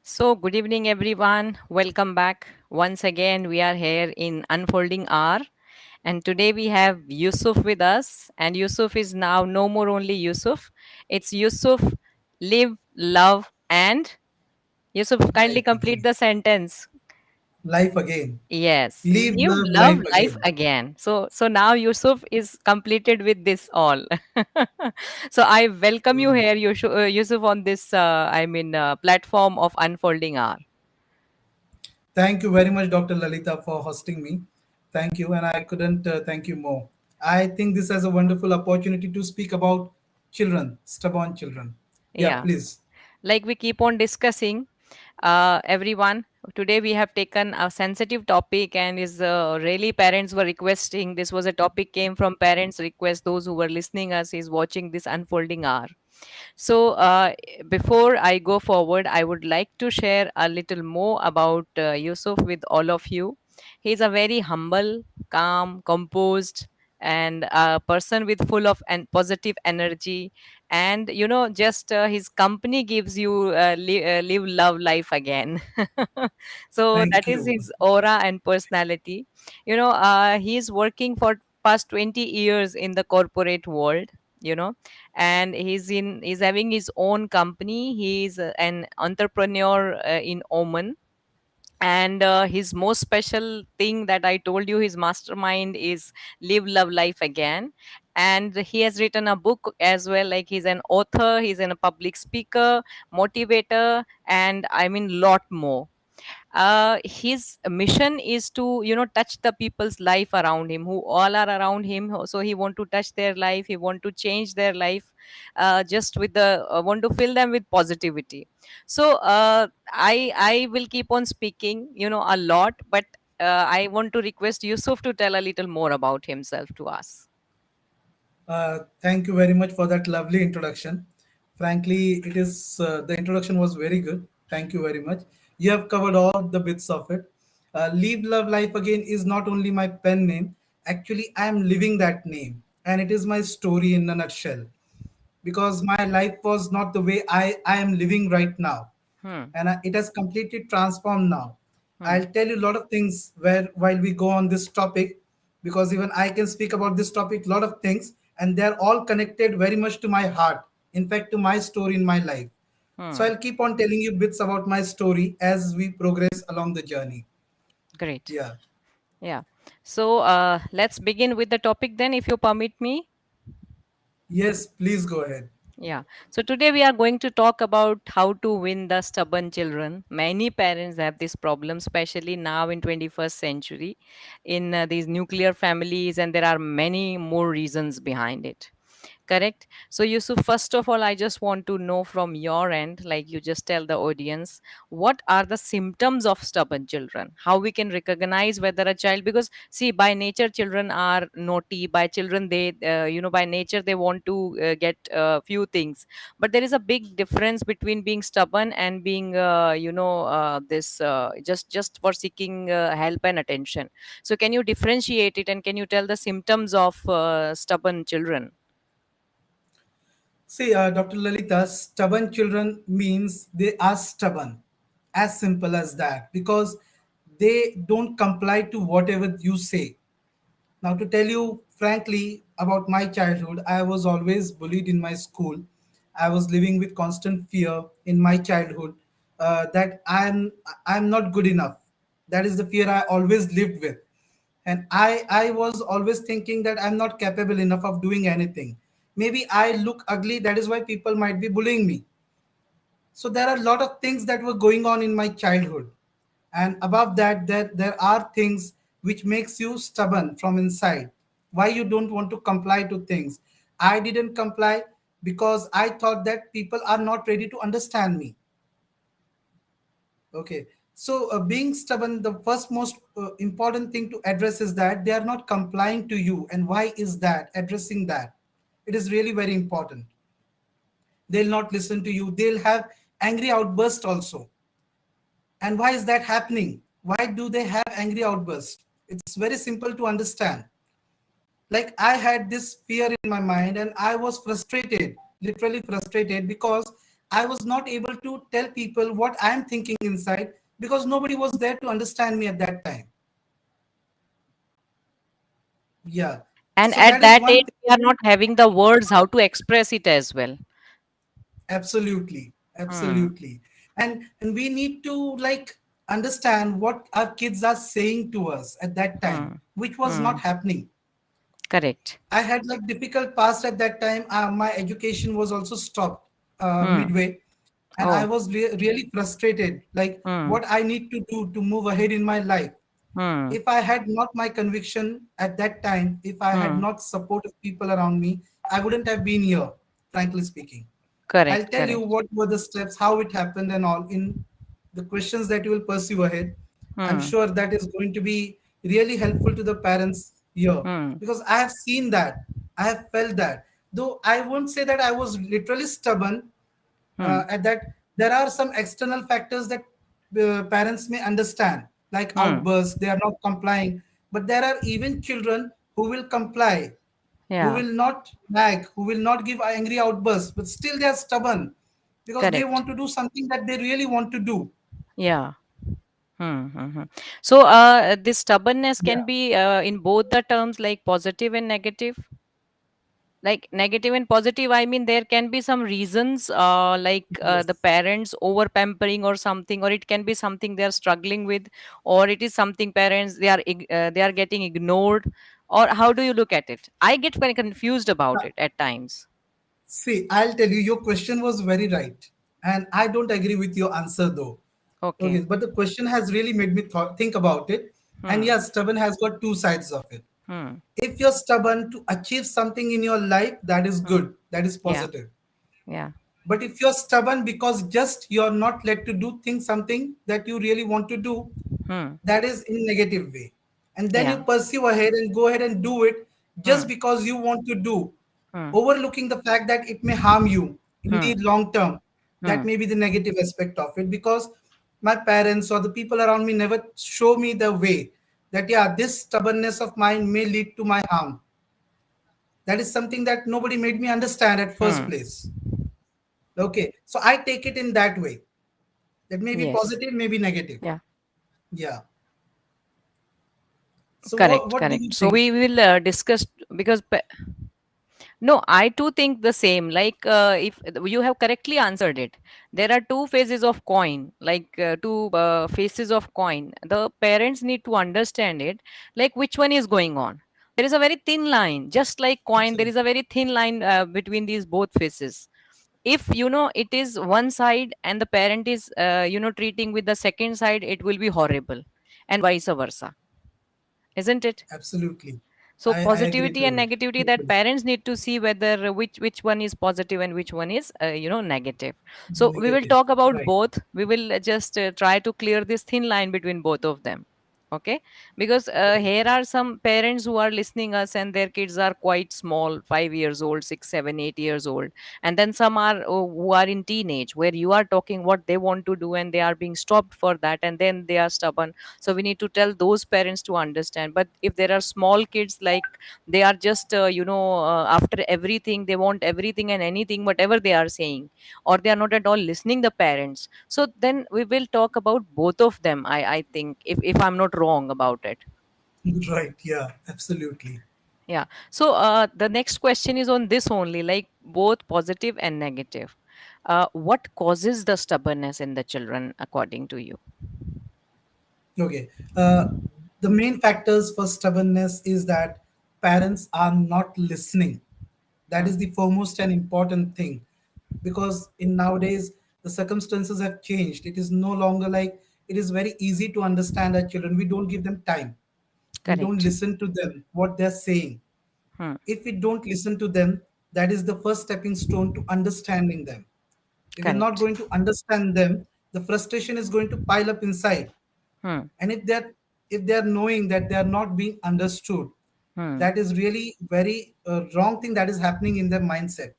So, good evening, everyone. Welcome back. Once again, we are here in Unfolding Hour. And today we have Yusuf with us. And Yusuf is now no more only Yusuf. It's Yusuf, live, love, and Yusuf, kindly Life complete again. the sentence. Life again. Yes, Live, live, love, love, life life again. again. So now Yusuf is completed with this all. So I welcome you Mm. here, Yusuf, on this, platform of Unfolding Hour. Thank you very much, Dr. Lalita, for hosting me. Thank you, and I couldn't thank you more. I think this is a wonderful opportunity to speak about children, stubborn children. Yeah, Yeah. please. Like we keep on discussing, everyone, today we have taken a sensitive topic and is really parents were requesting. This was a topic came from parents request. Those who were listening us is watching this unfolding hour. So, before I go forward, I would like to share a little more about Yusuf with all of you. He's a very humble, calm, composed, and a person with full of and positive energy. And just his company gives you live, love, life again. So that Thank is you. his aura and personality. He is working for past 20 years in the corporate world. You know and he's having his own company. He's an entrepreneur in Oman. And his most special thing that I told you, his mastermind is live, love, life again. And he has written a book as well. Like, he's an author, he's a public speaker, motivator, and I mean lot more. His mission is to touch the people's life around him, who all are around him. So he want to touch their life, he want to change their life, just with the want to fill them with positivity. So I will keep on speaking a lot, but I want to request Yusuf to tell a little more about himself to us. Thank you very much for that lovely introduction. Frankly, the introduction was very good. Thank you very much. You have covered all the bits of it. Live, love, life again is not only my pen name. Actually, I am living that name, and it is my story in a nutshell. Because my life was not the way I am living right now, Hmm. and it has completely transformed now. Hmm. I'll tell you a lot of things where while we go on this topic, because even I can speak about this topic a lot of things, and they're all connected very much to my heart, in fact to my story in my life. So Hmm. I'll keep on telling you bits about my story as we progress along the journey. Great. Yeah. Yeah. So let's begin with the topic then, if you permit me. Yes, please go ahead. Yeah. So today we are going to talk about how to win the stubborn children. Many parents have this problem, especially now in 21st century, in these nuclear families, and there are many more reasons behind it. Correct. So, Yusuf, first of all, I just want to know from your end, like you just tell the audience, what are the symptoms of stubborn children? How we can recognize whether a child, because see, by nature, children are naughty. By children, by nature, they want to get few things. But there is a big difference between being stubborn and being, this just for seeking help and attention. So, can you differentiate it, and can you tell the symptoms of stubborn children? See, Dr. Lalita, stubborn children means they are stubborn. As simple as that. Because they don't comply to whatever you say. Now, to tell you frankly about my childhood, I was always bullied in my school. I was living with constant fear in my childhood that I'm not good enough. That is the fear I always lived with, and I was always thinking that I'm not capable enough of doing anything. Maybe I look ugly. That is why people might be bullying me. So there are a lot of things that were going on in my childhood, and above that there are things which makes you stubborn from inside. Why you don't want to comply to things? I didn't comply because I thought that people are not ready to understand me. Okay. So being stubborn, the first most important thing to address is that they are not complying to you. And why is that? Addressing that, it is really very important. They'll not listen to you, they'll have angry outbursts also. And why is that happening? Why do they have angry outbursts? It's very simple to understand. Like, I had this fear in my mind, and I was frustrated, literally frustrated, because I was not able to tell people what I am thinking inside because nobody was there to understand me at that time. Yeah. And So at that is that one age, thing. we are not having the words how to express it as well. Absolutely. Hmm. Absolutely. And we need to like understand what our kids are saying to us at that time, Hmm. which was Hmm. not happening. Correct. I had like difficult past at that time. My education was also stopped Hmm. midway, and I Oh. was really frustrated. Like Hmm. what I need to do to move ahead in my life. Hmm. If I had not my conviction at that time, if I had Hmm. not support of people around me, I wouldn't have been here. Frankly speaking, I'll Correct. tell you Correct. what were the steps, how it happened, and all in the questions that you will pursue ahead. I'm Hmm. sure that is going to be really helpful to the parents here Hmm. because I have seen that, I have felt that. Though I won't say that I was literally stubborn Hmm. at that, there are some external factors that parents may understand, like Hmm. outbursts, they are not complying. But there are even children who will comply, who Yeah. will not nag, who will not give angry outbursts, but still they are stubborn because they Correct. want to do something that they really want to do. Yeah. Hmm. Hmm. Hmm. So, this stubbornness Yeah, can be in both the terms, like positive and negative. Like negative and positive, I mean, there can be some reasons, like the yes. parents over pampering or something, or it can be something they are struggling with, or it is something parents they are getting ignored. Or how do you look at it? I get very confused about it at times. See, I'll tell you, your question was very right. And I don't agree with your answer though. Okay, Okay. but the question has really made me think about it. And Hmm. yes, stubborn has got two sides of it. Hmm. If you're stubborn to achieve something in your life, that is Hmm. good, that is Yeah. positive. Yeah. But if you're stubborn because just you're not let to do things, something that you really want to do, Hmm. that is in negative way. And then you Yeah. pursue ahead and go ahead and do it just Hmm. because you want to do, Hmm. overlooking the fact that it may harm you in Hmm. the long term. That Hmm. may be the negative aspect of it because my parents or the people around me never show me the way that yeah, this stubbornness of mine may lead to my harm. That is something that nobody made me understand at first Hmm. place. Okay, so I take it in that way. That may be Yes. positive, maybe negative. Yeah. Yeah. So Correct. what do you Correct. So think? we will discuss, because no, I too think the same. Like, if you have correctly answered it, there are two phases of coin, like two faces of coin. The parents need to understand it, like which one is going on. There is a very thin line, just like coin. There Absolutely. is a very thin line between these both faces. If it is one side and the parent is treating with the second side, it will be horrible, and vice versa, isn't it? Absolutely. So I agree positivity to and it. negativity, that Totally. parents need to see whether which one is positive and which one is negative. So we will Negative. talk about Right. both. We will just try to clear this thin line between both of them. Okay, because Right. here are some parents who are listening us and their kids are quite small, 5 years old, 6, 7, 8 years old. And then some are who are in teenage, where you are talking what they want to do and they are being stopped for that, and then they are stubborn. So we need to tell those parents to understand. But if there are small kids, like they are just after everything, they want everything and anything whatever they are saying, or they are not at all listening the parents, so then we will talk about both of them. I think, if I'm not wrong about it. Right. Yeah. Absolutely. Yeah. So the next question is on this only, like both positive and negative. What causes the stubbornness in the children according to you? Okay. The main factors for stubbornness is that parents are not listening. That Hmm. is the foremost and important thing, because in nowadays the circumstances have changed. It is no longer like it is very easy to understand our children. We don't give them time. We don't Correct. listen to them what they're saying. Hmm. If we don't listen to them, that is the first stepping stone to understanding them. If we're not Correct. going to understand them, the frustration is going to pile up inside. Hmm. And if they're knowing that they are not being understood, Hmm. that is really very wrong thing that is happening in their mindset.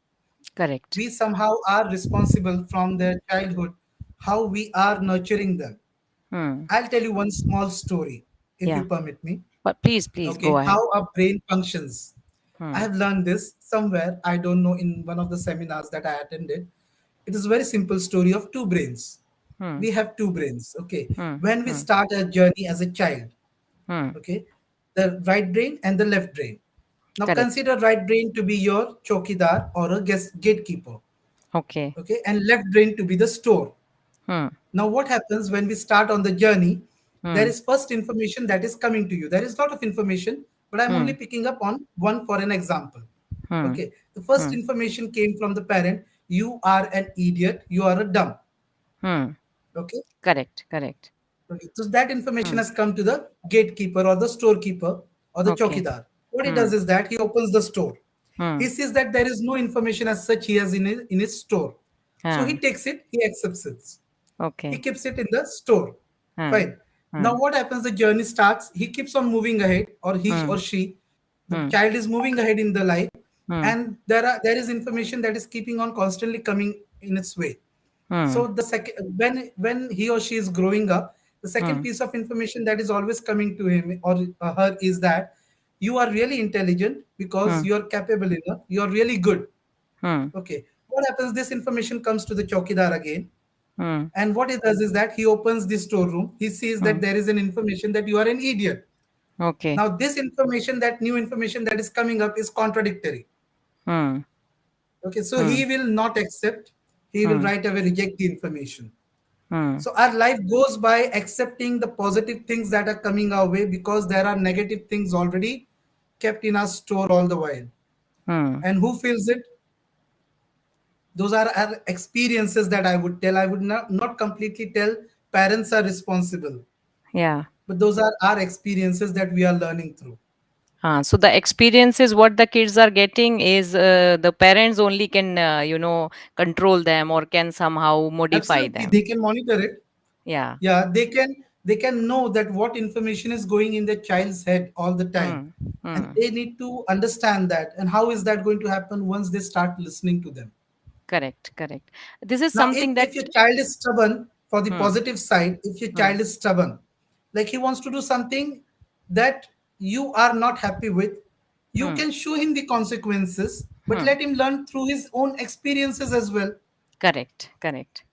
Correct. We somehow are responsible from their childhood how we are nurturing them. Hmm. I'll tell you one small story, if you Yeah. permit me. But please Okay, go ahead. how our brain functions. I Hmm. have learned this somewhere, I don't know, in one of the seminars that I attended. It is a very simple story of two brains. Hmm. We have two brains. Okay. Hmm. When we Hmm. start a journey as a child, Hmm. okay, the right brain and the left brain. Now Correct. consider right brain to be your chokidar or a gatekeeper, Okay. okay, and left brain to be the store. Hmm. Now what happens when we start on the journey? There Hmm. is first information that is coming to you. There is a lot of information, but I'm Hmm. only picking up on one for an example. Hmm. Okay, the first Hmm. information came from the parent. You are an idiot. You are a dumb. Hmm. Okay. Correct. Correct. Okay. So that information Hmm. has come to the gatekeeper or the storekeeper or the Okay. chokidar. What he Hmm. does is that he opens the store. Hmm. He sees that there is no information as such he has in his store. So he Ah. takes it, he accepts it. He Okay. keeps it in the store. Hmm. Fine. Now Hmm. what happens? The journey starts. He keeps on moving ahead, or he Hmm. or she, the Hmm. child is moving ahead in the life, Hmm. and there is information that is keeping on constantly coming in its way. Hmm. So the second, when he or she is growing up, the second Hmm. piece of information that is always coming to him or her is that you are really intelligent because Hmm. you are capable enough. You are really good. Hmm. Okay. What happens? This information comes to the chokidar again, Hmm. and what he does is that he opens the storeroom. He sees that Hmm. there is an information that you are an idiot. Okay. Now, this information, that new information that is coming up, is contradictory. Hmm. Okay, so Hmm. he will not accept. He will Hmm. right away reject the information. Hmm. So our life goes by accepting the positive things that are coming our way because there are negative things already kept in our store all the while. Hmm. And who feels it? Those are our experiences that I would tell. I would not completely tell parents are responsible, Yeah. but those are our experiences that we are learning through. So the experiences what the kids are getting is the parents only can control them or can somehow modify Absolutely, them. they can monitor it. Yeah. Yeah, they can know that what information is going in the child's head all the time, Hmm. and Hmm. they need to understand that. And how is that going to happen once they start listening to them? Correct. Correct. This is Now, if, something that. if your child is stubborn, for the Hmm. positive side, if your Hmm. child is stubborn, like he wants to do something that you are not happy with, you Hmm. can show him the consequences, but Hmm. let him learn through his own experiences as well. Correct. Correct.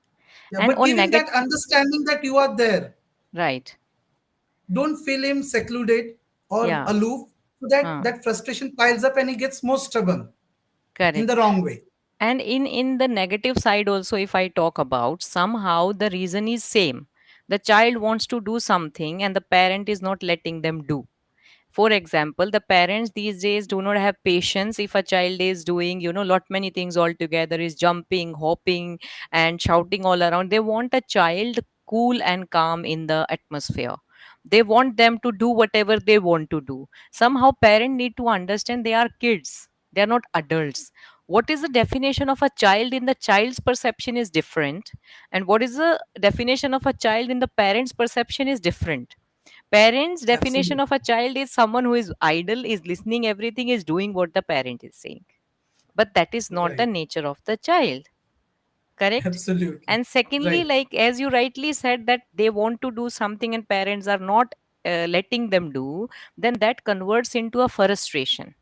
Yeah, And but on give him negative. that understanding that you are there. Right. Don't feel him secluded or Yeah. aloof, so that Hmm. that frustration piles up and he gets more stubborn in the Correct. wrong way. And in the negative side also, if I talk about, somehow the reason is same. The child wants to do something and the parent is not letting them do. For example, the parents these days do not have patience if a child is doing lot many things all together, is jumping, hopping, and shouting all around. They want a child cool and calm in the atmosphere. They want them to do whatever they want to do. Somehow parents need to understand they are kids, they are not adults. What is the definition of a child in the child's perception is different, and what is the definition of a child in the parent's perception is different. Parents definition Absolutely of a child is someone who is idle, is listening everything, is doing what the parent is saying, but that is not the right. nature of the child. Correct. Absolutely And secondly, right. like as you rightly said, that they want to do something and parents are not letting them do, then that converts into a frustration.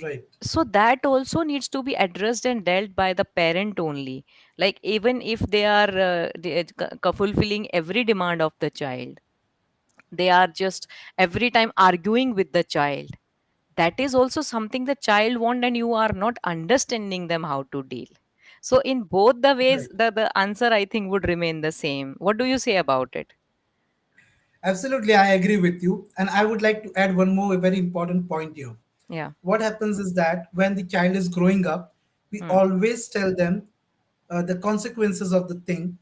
Right. So that also needs to be addressed and dealt by the parent only. Like even if they are fulfilling every demand of the child, they are just every time arguing with the child, that is also something the child want and you are not understanding them how to deal. So in both the ways, Right. the answer I think would remain the same. What do you say about it? Absolutely, I agree with you. And I would like to add one more very important point here. Yeah. What happens is that when the child is growing up, we Hmm. always tell them the consequences of the thing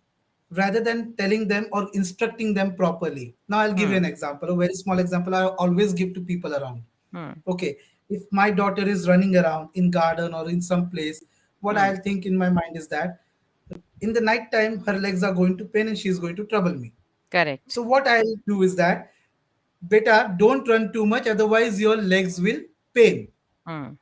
rather than telling them or instructing them properly. Now, I'll give you Hmm. an example, a very small example I always give to people around. Hmm. Okay, if my daughter is running around in garden or in some place, what Hmm. I'll think in my mind is that in the night time her legs are going to pain and she's going to trouble me. Correct. So what I'll do is that, beta, don't run too much, otherwise your legs will pain. Hmm.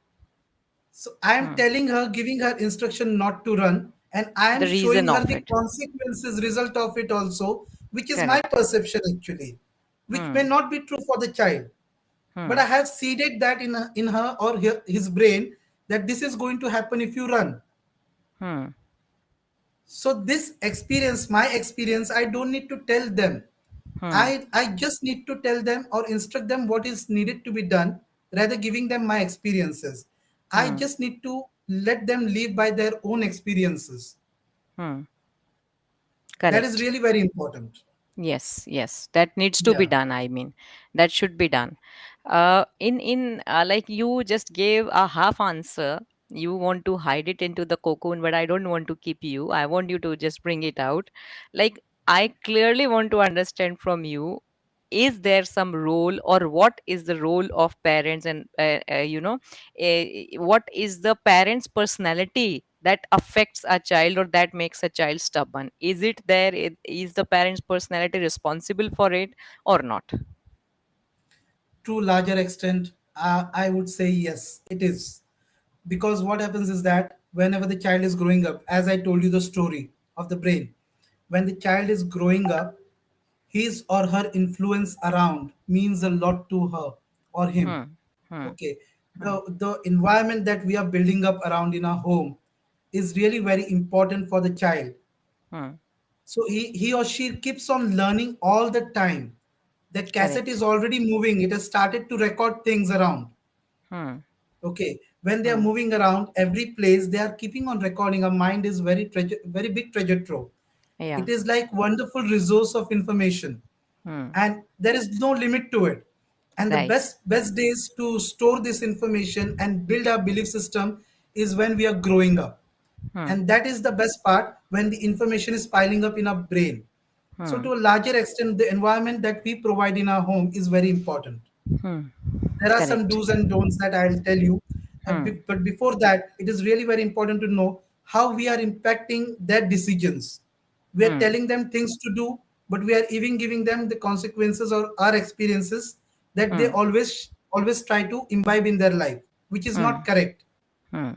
So I am Hmm. telling her, giving her instruction not to run, and I am The showing reason her of the it. consequences, result of it also, which is my Correct. perception actually, which may Hmm. not be true for the child. But Hmm. I have seeded that in her or his brain that this is going to happen if you run. Hmm. So this experience, my experience, I don't need to tell them. Hmm. I just need to tell them or instruct them what is needed to be done, rather giving them my experiences. I Hmm. just need to let them live by their own experiences. Hmm. That is Correct. really very important. Yes, yes, that needs to be Yeah. done. I mean, that should be done. In like you just gave a half answer. You want to hide it into the cocoon, but I don't want to keep you. I want you to just bring it out. Like, I clearly want to understand from you, is there some role, or what is the role of parents, and what is the parents personality that affects a child, or that makes a child stubborn? Is it there? Is the parents personality responsible for it, or not? To larger extent, I would say yes, it is. Because what happens is that whenever the child is growing up, as I told you the story of the brain, when the child is growing up, his or her influence around means a lot to her or him. Hmm. Hmm. Okay, Hmm. the environment that we are building up around in our home is really very important for the child. Hmm. So he or she keeps on learning all the time. The cassette is Correct. already moving, it has started to record things around. Hmm. Okay, when they are Hmm. moving around every place, they are keeping on recording. Our mind is very big treasure trove. Yeah. It is like wonderful resource of information, Hmm. and there is no limit to it. And the Right. best days to store this information and build our belief system is when we are growing up, Hmm. and that is the best part, when the information is piling up in our brain. So Hmm. to a larger extent, the environment that we provide in our home is very important. Hmm. There are some Correct. do's and don'ts that I'll tell you. Hmm. But before that, it is really very important to know how we are impacting their decisions. We are Hmm. telling them things to do, but we are even giving them the consequences or our experiences that they Hmm. always try to imbibe in their life, which is Hmm. not correct. Hmm.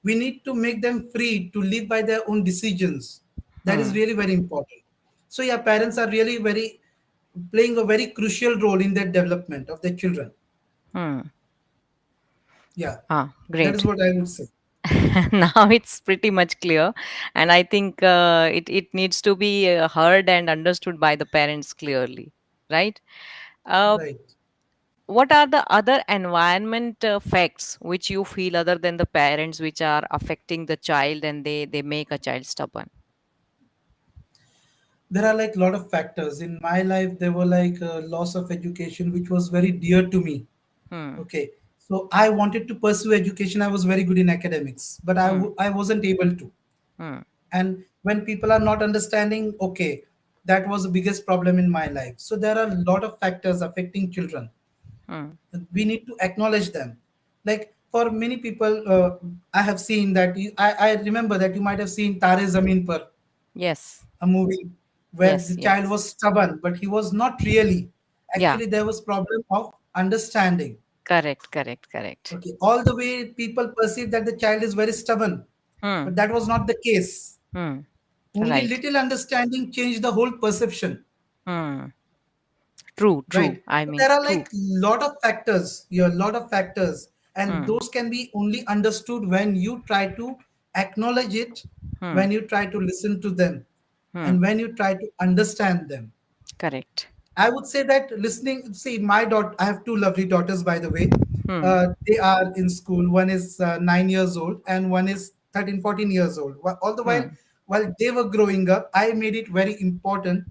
We need to make them free to live by their own decisions. That is Hmm. really very important. So yeah, parents are really very playing a very crucial role in the development of their children. Hmm. Yeah, Ah, that is great. what I would say. Now it's pretty much clear, and I think it needs to be heard and understood by the parents clearly, right? uh, Right. what are the other environment facts which you feel, other than the parents, which are affecting the child, and they make a child stubborn? There are like a lot of factors in my life. There were like loss of education, which was very dear to me. Hmm. Okay, so I wanted to pursue education. I was very good in academics, but Hmm. I wasn't able to. Hmm. And when people are not understanding, okay, that was the biggest problem in my life. So there are a lot of factors affecting children. Hmm. We need to acknowledge them. Like for many people, I have seen that I remember that you might have seen Tare Zameen Par, Yes. a movie where Yes. the child Yes. was stubborn, but he was not really. Yeah. Actually, there was problem of understanding. Correct. Correct. Correct. Okay, all the way people perceive that the child is very stubborn, but Hmm. that was not the case. Hmm. Only Right. little understanding changed the whole perception, Hmm. True. True. right? I So mean, there are true. like lot of factors here, lot of factors, and Hmm. those can be only understood when you try to acknowledge it, Hmm. when you try to listen to them, Hmm. and when you try to understand them. Correct. I would say that listening, see, my daughter, I have two lovely daughters, by the way. Hmm. They are in school. One is 9 years old, and one is 13, 14 years old. All the Hmm. while they were growing up, I made it very important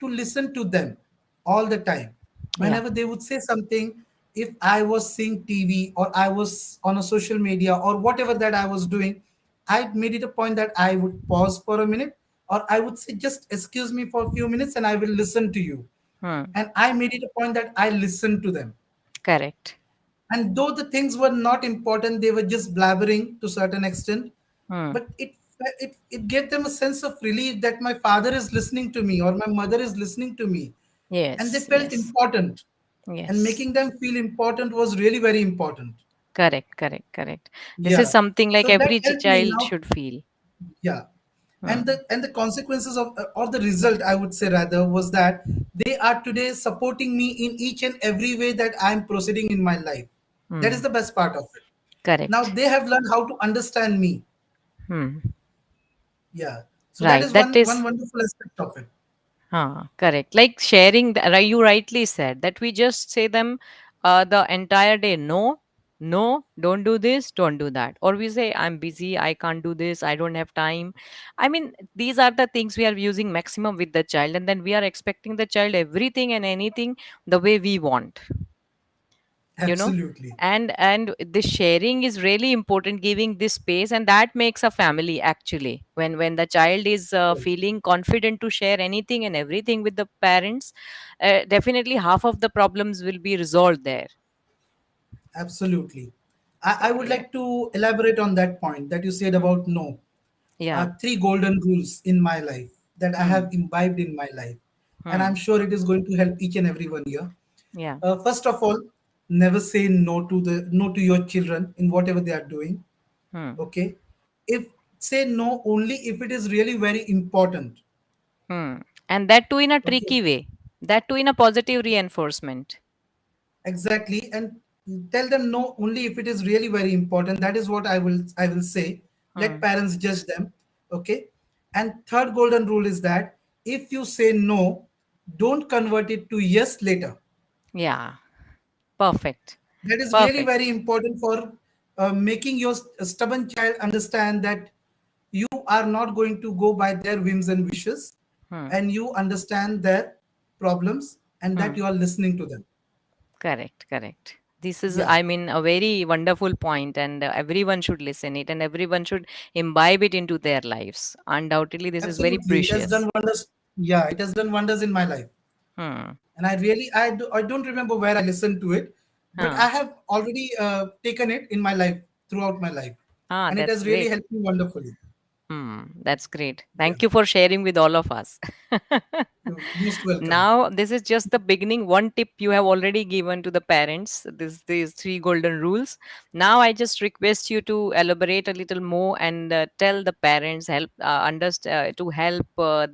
to listen to them all the time. Yeah. Whenever they would say something, if I was seeing TV or I was on a social media or whatever that I was doing, I made it a point that I would pause for a minute, or I would say, just excuse me for a few minutes and I will listen to you. Hmm. And I made it a point that I listened to them. Correct. And though the things were not important, they were just blabbering to certain extent, Hmm. but it gave them a sense of relief that my father is listening to me or my mother is listening to me, and they Yes. felt Yes. important. And Yes. making them feel important was really very important. Correct. Correct. Correct. This is Yeah. something like So that every helped me child now. should feel. Yeah. Hmm. And the consequences of or the result, I would say rather, was that they are today supporting me in each and every way that I'm proceeding in my life. That is Hmm. the best part of it. Now Correct. they have learned how to understand me. Hmm. Yeah. So that Right. is That one is, wonderful aspect of it. correct. Like sharing, you rightly said that we just say them the entire day, no, no, don't do this, don't do that. Or we say, I'm busy, I can't do this, I don't have time. I mean, these are the things we are using maximum with the child, and then we are expecting the child everything and anything the way we want, you know. Absolutely. And the sharing is really important, giving this space, and that makes a family actually. When the child is Right. feeling confident to share anything and everything with the parents, definitely half of the problems will be resolved there. Absolutely. I would Yeah. like to elaborate on that point that you said Hmm. about no. Yeah. Three golden rules in my life that I have Hmm. imbibed in my life. And I'm Hmm. sure it is going to help each and everyone here. Yeah. First of all, never say no to your children in whatever they are doing. Hmm. Okay. If say no only if it is really very important. Hmm. And that too in a Okay. tricky way, that too in a positive reinforcement. Exactly. And tell them no only if it is really very important. That is what I will say. Let Hmm. parents judge them. Okay. And third golden rule is that if you say no, don't convert it to yes later. Yeah. Perfect. That is really Perfect. very important for making your stubborn child understand that you are not going to go by their whims and wishes, Hmm. and you understand their problems and that Hmm. you are listening to them. Correct, correct. This is, Yeah, I mean, a very wonderful point, and everyone should listen it, and everyone should imbibe it into their lives. Undoubtedly, this is very absolutely. It has precious. done wonders. Yeah, it has done wonders in my life. Hmm. And I don't remember where I listened to it, but Huh. I have already taken it in my life throughout my life. Ah, And it that's has really great. helped me wonderfully. That's great. Yeah, Thank you for sharing with all of us. you're most welcome. Now, this is just the beginning. One tip you have already given to the parents. These three golden rules. Now, I just request you to elaborate a little more and tell the parents to help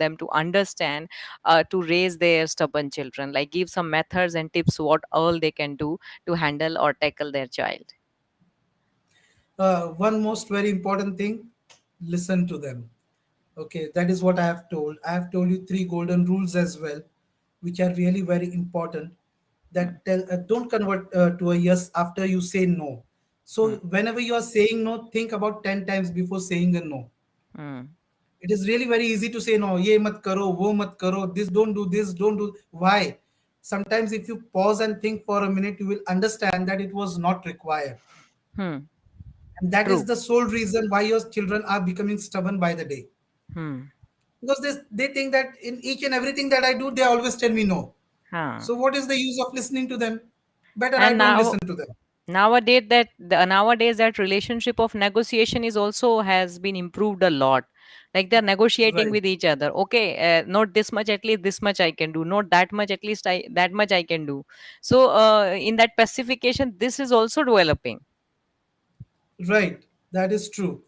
them to understand to raise their stubborn children. Like give some methods and tips what all they can do to handle or tackle their child. One most very important thing, listen to them. Okay, that is what I have told. I have told you three golden rules as well, which are really very important. Hmm. That tell don't convert to a yes after you say no. So Hmm. whenever you are saying no, think about 10 times before saying a no. Hmm. It is really very easy to say no. Ye mat karo, wo mat karo. This don't do. This don't do. Why? Sometimes if you pause and think for a minute, you will understand that it was not required, Hmm. and that is True. the sole reason why your children are becoming stubborn by the day, Hmm. because they think that in each and everything that I do, they always tell me no. Huh. So what is the use of listening to them? Better I And don't now listen to them. nowadays that relationship of negotiation is also has been improved a lot. Like they're negotiating Right, with each other. Okay, not this much, at least this much I can do, not that much, at least that much I can do. So in that pacification, this is also developing. right. That is true.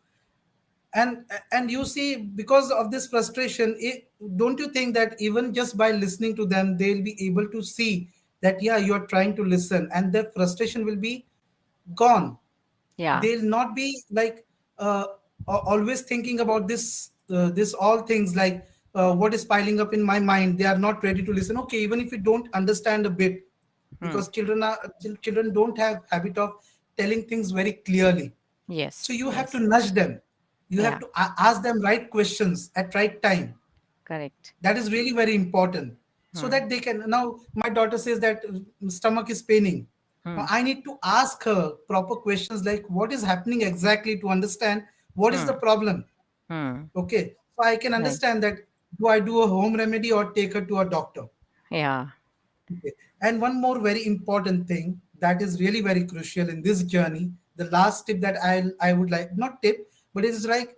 And you see, because of this frustration, don't you think that even just by listening to them, they'll be able to see that yeah, you're trying to listen, and their frustration will be gone. Yeah. They'll not be like always thinking about this all things like what is piling up in my mind. They are not ready to listen. Okay, even if you don't understand a bit, Hmm. because children don't have habit of telling things very clearly. So Yes, you have to yes. nudge them. You have Yeah. to ask them right questions at right time. Correct. That is really very important, so Hmm. that they can. Now my daughter says that stomach is paining. Now Hmm. I need to ask her proper questions like what is happening exactly, to understand what is the Hmm. problem. Hmm. Okay, so I can Right. understand that, do I do a home remedy or take her to a doctor? Yeah. Okay. And one more very important thing that is really very crucial in this journey, the last tip that I would like, not tip, but it is like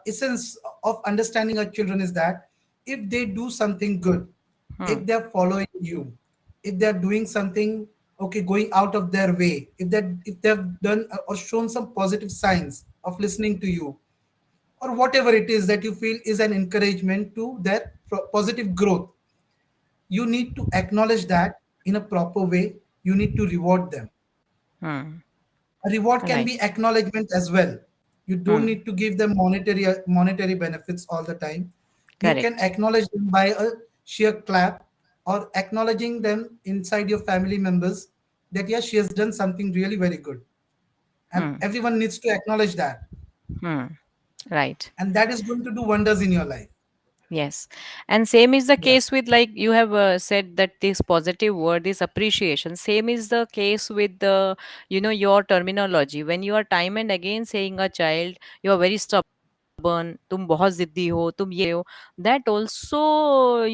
essence of understanding our children is that if they do something good, Hmm. if they're following you, if they're doing something, okay, going out of their way, if they've done or shown some positive signs of listening to you, or whatever it is that you feel is an encouragement to their positive growth, you need to acknowledge that in a proper way. You need to reward them. Hmm. A reward can Right. be acknowledgement as well. You don't Hmm. need to give them monetary benefits all the time. You can Correct. acknowledge them by a sheer clap, or acknowledging them inside your family members that yes, she has done something really very good, and Hmm. everyone needs to acknowledge that, Hmm. Right. and that is going to do wonders in your life. Yes. And same is the Yeah, case with, like you have said, that this positive word is appreciation. Same is the case with the, your terminology. When you are time and again saying a child, you are very stubborn, tum bahut ziddi ho, tum ye ho, that also,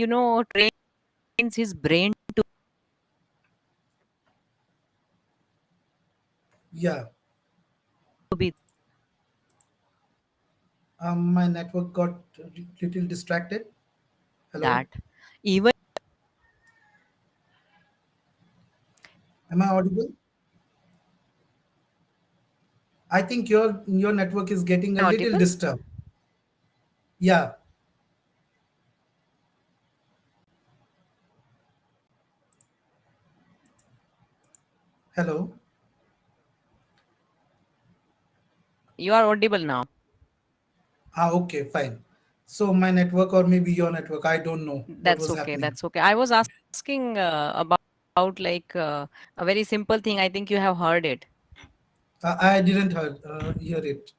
trains his brain to be that way. yeah. My network got a little distracted. Hello, Even am I audible? I think your network is am getting I a little audible? disturbed. Yeah. Hello. You are audible now. Ah, okay, fine. So my network, or maybe your network, I don't know what That's was okay. happening. That's okay. I was asking about like a very simple thing. I think you have heard it. I didn't hear it.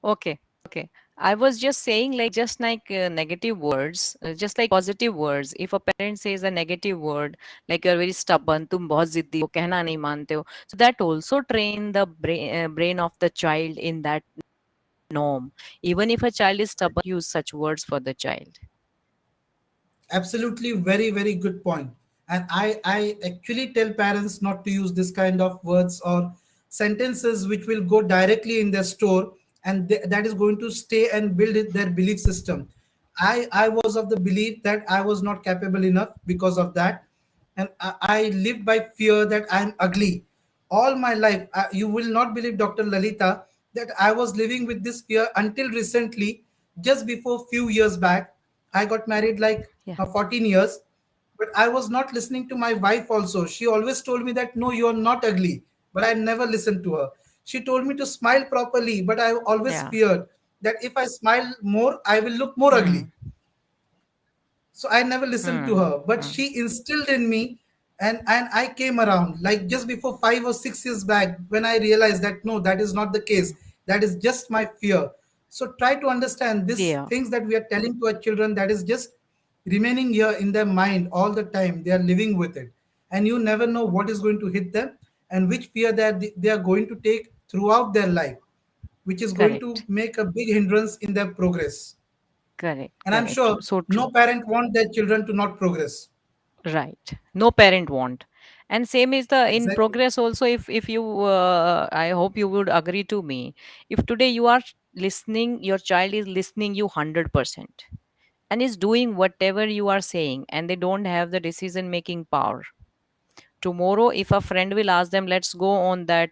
Okay. Okay. I was just saying, like, just like negative words, just like positive words. If a parent says a negative word, like you're very stubborn, तुम बहुत जिद्दी हो, कहना नहीं मानते हो, so that also train the brain of the child in that norm. Even if a child is stubborn, use such words for the child. Absolutely, very, very good point. And I actually tell parents not to use this kind of words or sentences which will go directly in their store, and that is going to stay and build their belief system. I was of the belief that I was not capable enough because of that, and I lived by fear that I'm ugly all my life. You will not believe, Dr. Lalita, that I was living with this fear until recently. Just before few years back, I got married like Yeah. 14 years, but I was not listening to my wife also. She always told me that no, you are not ugly, but I never listened to her. She told me to smile properly, but I always Yeah. feared that if I smile more, I will look more ugly. Hmm. So I never listened to Hmm. her, but Hmm. she instilled in me, and I came around like just before 5 or 6 years back when I realized that no, that is not the case. That is just my fear. So try to understand these Yeah. things that we are telling to our children, that is just remaining here in their mind all the time. They are living with it, and you never know what is going to hit them and which fear that they are going to take throughout their life, which is going to Correct. make a big hindrance in their progress. Correct. And I'm Correct. sure So no true. parent want their children to not progress. Right. No parent want. And same is the in Exactly. progress also. If you, I hope you would agree to me. If today you are listening, your child is listening you 100% and is doing whatever you are saying, and they don't have the decision making power. Tomorrow, if a friend will ask them, let's go on that,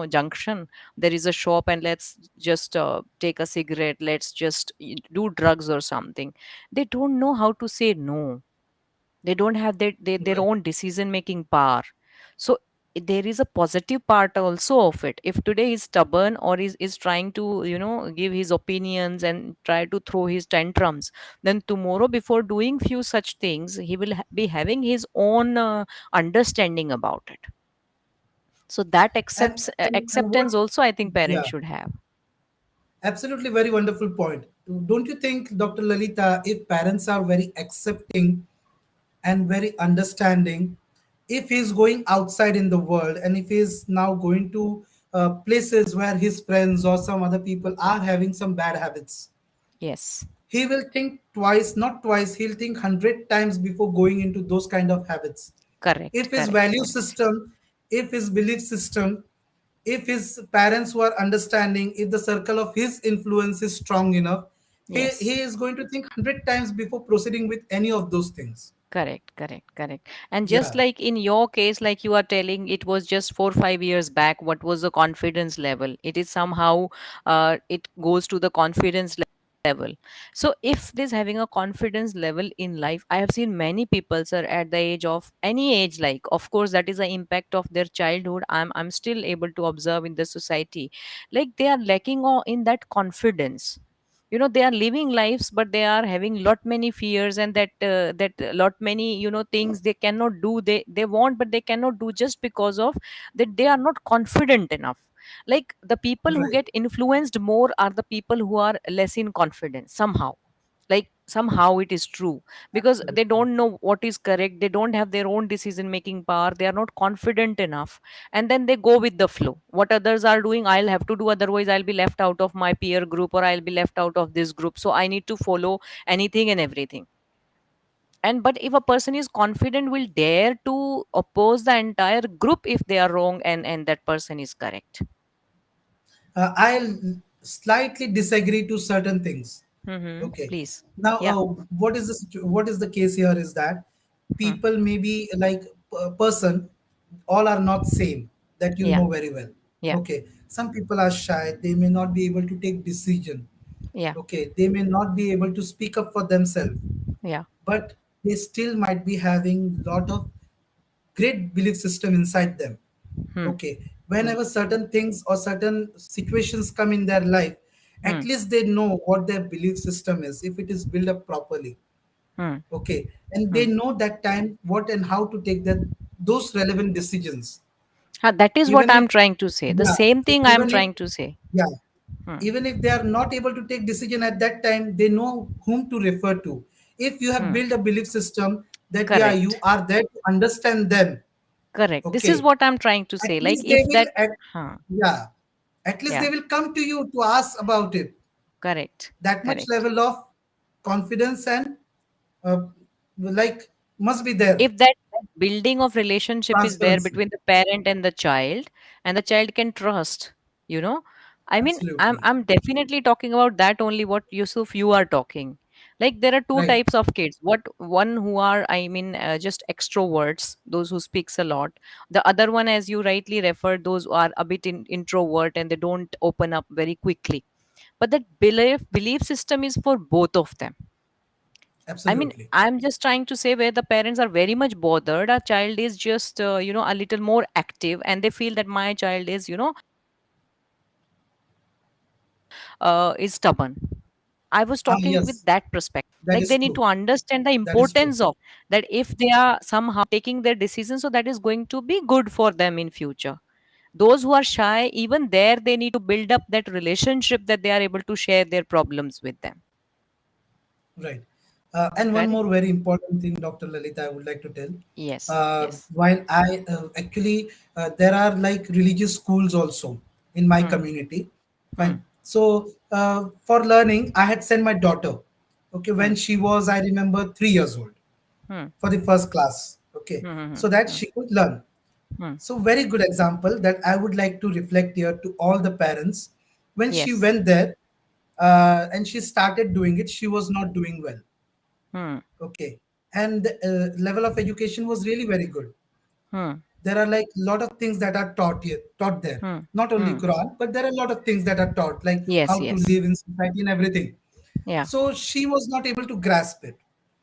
junction. There is a shop, and let's just take a cigarette. Let's just do drugs or something. They don't know how to say no. They don't have their Right. own decision making power. So there is a positive part also of it. If today he's stubborn, or is trying to give his opinions and try to throw his tantrums, then tomorrow, before doing few such things, he will be having his own understanding about it. So that And acceptance what, also, I think parents yeah, should have. absolutely very wonderful point. Don't you think, Dr. Lalita, if parents are very accepting and very understanding, if he's going outside in the world and if he's now going to places where his friends or some other people are having some bad habits, Yes. he will think twice, not twice, he'll think 100 times before going into those kind of habits. Correct. If his Correct. value Correct. system, if his belief system, if his parents were understanding, if the circle of his influence is strong enough, he Yes. is going to think 100 times before proceeding with any of those things. Correct, correct, correct. And just Yeah. like in your case, like you are telling, it was just 4 5 years back. What was the confidence level? It is somehow, it goes to the confidence level. level. So if this having a confidence level in life, I have seen many people, sir, at the age of any age, like of course that is the impact of their childhood. I'm still able to observe in the society, like they are lacking in that confidence. They are living lives, but they are having lot many fears, and that lot many things they cannot do, they want but they cannot do, just because of that they are not confident enough. Like the people who Right. get influenced more are the people who are less in confidence somehow. Like somehow it is true, because they Absolutely. don't know what is correct, they don't have their own decision making power, they are not confident enough, and then they go with the flow. What others are doing, I'll have to do, otherwise I'll be left out of my peer group, or I'll be left out of this group, so I need to follow anything and everything. And but if a person is confident, will dare to oppose the entire group if they are wrong, and that person is correct. I'll slightly disagree to certain things. Okay. Please. Now, Yeah. what is the case here is that Hmm. people may be like a person, all are not same. That you Yeah. know very well. Yeah. Okay. Some people are shy. They may not be able to take decision. Yeah. Okay. They may not be able to speak up for themselves, Yeah. but they still might be having lot of great belief system inside them. Hmm. Okay, Hmm. whenever certain things or certain situations come in their life, Hmm. at least they know what their belief system is if it is built up properly. Hmm. Okay, and they Hmm. know that time what and how to take that those relevant decisions. That is what Even if I'm trying to say. The yeah, same thing I'm even if trying to say. yeah, Hmm. even if they are not able to take decision at that time, they know whom to refer to. If you have Hmm. built a belief system that yeah, you Correct. are there to understand them. Correct. This is Okay, what I'm trying to at say. Like least they if will that. Huh. yeah, at least Yeah. they will come to you to ask about it. Correct. That much Correct. level of confidence and uh, like must be there. If that building of relationship is there Transparency. between the parent and the child can trust, you know I mean, i'm Absolutely. i'm definitely talking about that only, what Yusuf you are talking. Like there are two Right. types of kids, what one who are, I mean, just extroverts, those who speaks a lot. The other one, as you rightly referred, those who are a bit introvert and they don't open up very quickly. But that belief system is for both of them. I mean, Absolutely. I'm just trying to say where the parents are very much bothered. Our child is just, a little more active, and they feel that my child is, is stubborn. I was Ah, talking with yes, that perspective. that Like is they need true. to understand the That is true. importance of that. If they are somehow taking their decisions, so that is going to be good for them in future. Those who are shy, even there, they need to build up that relationship that they are able to share their problems with them. Right. And one Correct? more very important thing, Dr. Lalita, I would like to tell. Yes. Yes. While I actually, there are like religious schools also in my Hmm. community. Hmm. Fine. So for learning, I had sent my daughter. Okay, Hmm. when she was, I remember, 3 years old Hmm. for the first class. Okay, Hmm. Hmm. so that Hmm. she could learn. Hmm. So very good example that I would like to reflect here to all the parents. When she Yes. went there and she started doing it, she was not doing well. Hmm. Okay, and the level of education was really very good. Hmm. There are like a lot of things that are taught there. Hmm. Not only Hmm. Quran, but there are a lot of things that are taught, like Yes, how to yes. live in society and everything. Yeah. So she was not able to grasp it.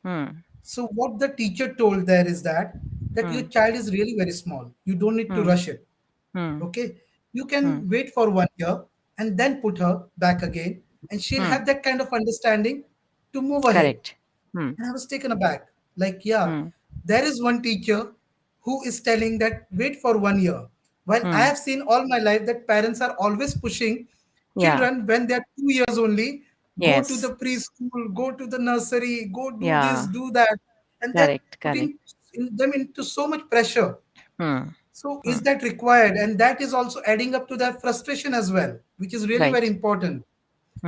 Hmm. So what the teacher told there is that your Hmm. child is really very small. You don't need to Hmm. rush it. Hmm. Okay, you Hmm. can wait for 1 year and then put her back again, and she'll Hmm. have that kind of understanding to move ahead. Correct. Hmm. And I was taken aback. Like, yeah, Hmm. there is one teacher who is telling that wait for 1 year. While I Hmm. have seen all my life that parents are always pushing Yeah. children when they are 2 years only, go to the Yes. preschool, go to the nursery, go do this, Yeah. do that. And they're Correct. putting Correct. them into so much pressure. Hmm. So is Hmm. that required? And that is also adding up to their frustration as well, which is really very Right. important.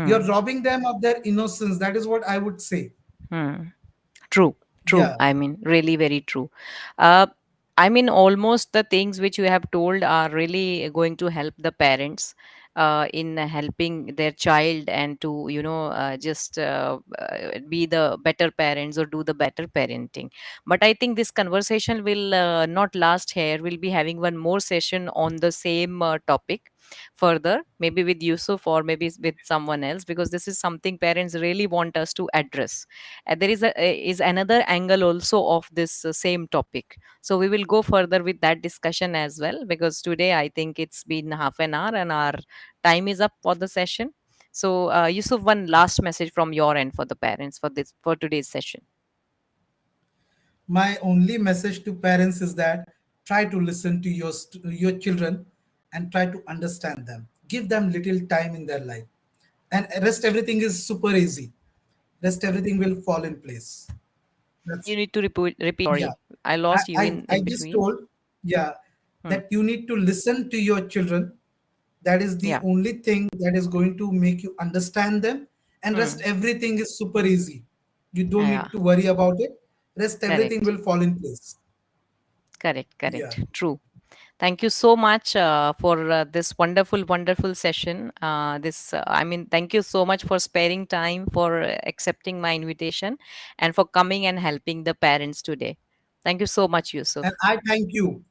You're Hmm. robbing them of their innocence. That is what I would say. Hmm. True, true. Yeah, I mean, really very true. Uh, I mean, almost the things which you have told are really going to help the parents in helping their child, and to, just be the better parents or do the better parenting. But I think this conversation will not last here. We'll be having one more session on the same topic. further, maybe with Yusuf or maybe with someone else, because this is something parents really want us to address. There is another angle also of this same topic. So we will go further with that discussion as well, because today I think it's been half an hour and our time is up for the session. So Yusuf, one last message from your end for the parents for this, for today's session. My only message to parents is that try to listen to your children and try to understand them. Give them little time in their life, and rest everything is super easy. Rest everything will fall in place. That's You need to repeat, yeah. sorry, I I, lost you I in I just between. told, yeah, Hmm. that you need to listen to your children. That is the Yeah. only thing that is going to make you understand them, and rest Hmm. everything is super easy. You don't Yeah. need to worry about it. Rest everything Correct. will fall in place. Correct. Yeah. Correct. True. Thank you so much for this wonderful, wonderful session. I mean, thank you so much for sparing time, for accepting my invitation, and for coming and helping the parents today. Thank you so much, And Yusuf. I thank you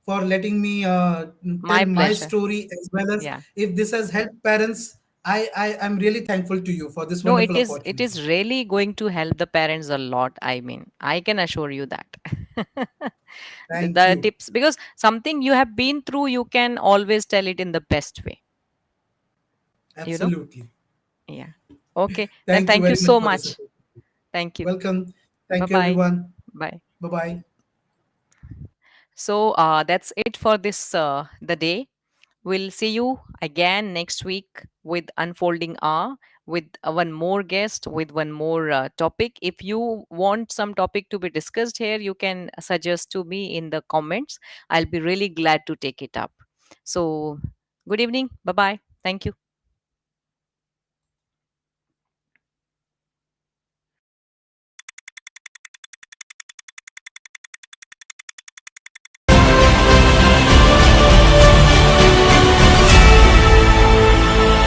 for letting me tell My my pleasure. story, as well as Yeah. if this has helped parents. I am really thankful to you for this No, wonderful it opportunity. is really going to help the parents a lot. I mean, I can assure you that. Thank The you. tips, because something you have been through, you can always tell it in the best way, you know? Absolutely. Yeah. Okay. Then Thank you thank you very much so for this much. opportunity. Thank you. Welcome. Bye Thank you, bye. everyone. Bye. Bye bye. So that's it for this the day. We'll see you again next week with Unfolding R, with one more guest, with one more topic. If you want some topic to be discussed here, you can suggest to me in the comments. I'll be really glad to take it up. So, good evening. Bye bye. Thank you.